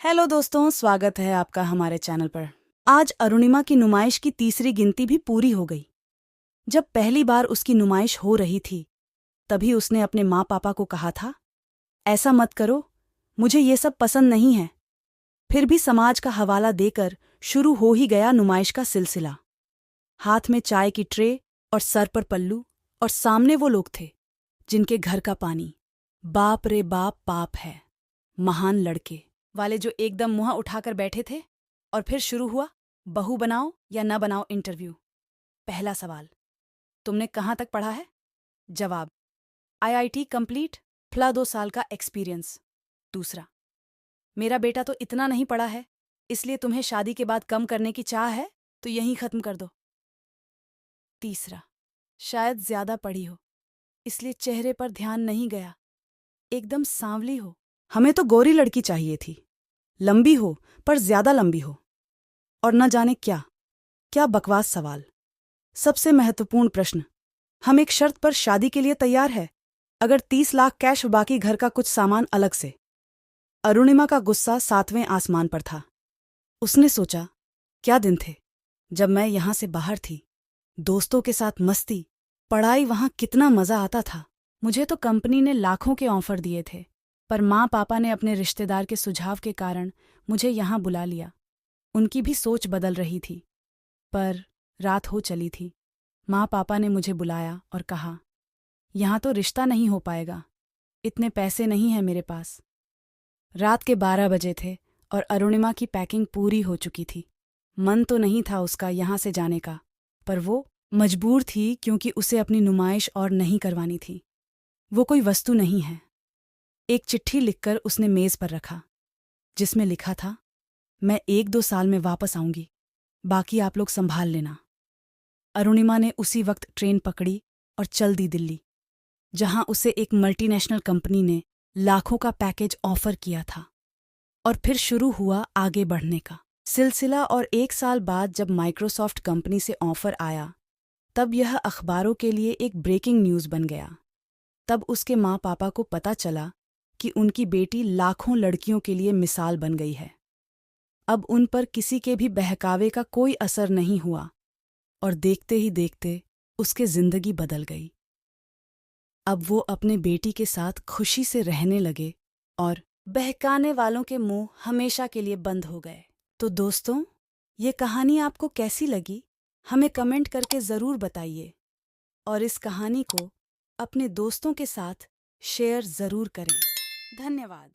Hello दोस्तों, स्वागत है आपका हमारे चैनल पर। आज अरुणिमा की नुमाइश की तीसरी गिनती भी पूरी हो गई। जब पहली बार उसकी नुमाइश हो रही थी तभी उसने अपने माँ पापा को कहा था, ऐसा मत करो, मुझे ये सब पसंद नहीं है। फिर भी समाज का हवाला देकर शुरू हो ही गया नुमाइश का सिलसिला। हाथ में चाय की ट्रे और सर पर पल्लू, और सामने वो लोग थे जिनके घर का पानी बाप रे बाप पाप है। महान लड़के वाले जो एकदम मुंह उठाकर बैठे थे। और फिर शुरू हुआ बहू बनाओ या न बनाओ इंटरव्यू। पहला सवाल, तुमने कहाँ तक पढ़ा है? जवाब, आईआईटी कंप्लीट, प्ला 2 साल का एक्सपीरियंस। दूसरा, मेरा बेटा तो इतना नहीं पढ़ा है, इसलिए तुम्हें शादी के बाद कम करने की चाह है तो यहीं खत्म कर दो। तीसरा, शायद ज्यादा पढ़ी हो, इसलिए चेहरे पर ध्यान नहीं गया, एकदम सांवली हो। हमें तो गोरी लड़की चाहिए थी, लंबी हो पर ज्यादा लंबी हो। और न जाने क्या क्या बकवास सवाल। सबसे महत्वपूर्ण प्रश्न, हम एक शर्त पर शादी के लिए तैयार है, अगर 30 लाख कैश बाकी घर का कुछ सामान अलग से। अरुणिमा का गुस्सा 7वें आसमान पर था। उसने सोचा, क्या दिन थे जब मैं यहां से बाहर थी, दोस्तों के साथ मस्ती, पढ़ाई, वहां कितना मजा आता था। मुझे तो कंपनी ने लाखों के ऑफर दिए थे, पर माँ पापा ने अपने रिश्तेदार के सुझाव के कारण मुझे यहां बुला लिया। उनकी भी सोच बदल रही थी। पर रात हो चली थी। माँ पापा ने मुझे बुलाया और कहा, यहाँ तो रिश्ता नहीं हो पाएगा, इतने पैसे नहीं हैं मेरे पास। रात के 12 बजे थे और अरुणिमा की पैकिंग पूरी हो चुकी थी। मन तो नहीं था उसका यहाँ से जाने का, पर वो मजबूर थी क्योंकि उसे अपनी नुमाइश और नहीं करवानी थी। वो कोई वस्तु नहीं है। एक चिट्ठी लिखकर उसने मेज पर रखा, जिसमें लिखा था, मैं 1-2 साल में वापस आऊंगी, बाकी आप लोग संभाल लेना। अरुणिमा ने उसी वक्त ट्रेन पकड़ी और चल दी दिल्ली, जहां उसे एक मल्टीनेशनल कंपनी ने लाखों का पैकेज ऑफर किया था। और फिर शुरू हुआ आगे बढ़ने का सिलसिला। और 1 साल बाद जब माइक्रोसॉफ्ट कंपनी से ऑफर आया, तब यह अखबारों के लिए एक ब्रेकिंग न्यूज़ बन गया। तब उसके माँ पापा को पता चला कि उनकी बेटी लाखों लड़कियों के लिए मिसाल बन गई है। अब उन पर किसी के भी बहकावे का कोई असर नहीं हुआ, और देखते ही देखते उसकी जिंदगी बदल गई। अब वो अपने बेटी के साथ खुशी से रहने लगे और बहकाने वालों के मुंह हमेशा के लिए बंद हो गए। तो दोस्तों, ये कहानी आपको कैसी लगी, हमें कमेंट करके ज़रूर बताइए, और इस कहानी को अपने दोस्तों के साथ शेयर ज़रूर करें। धन्यवाद।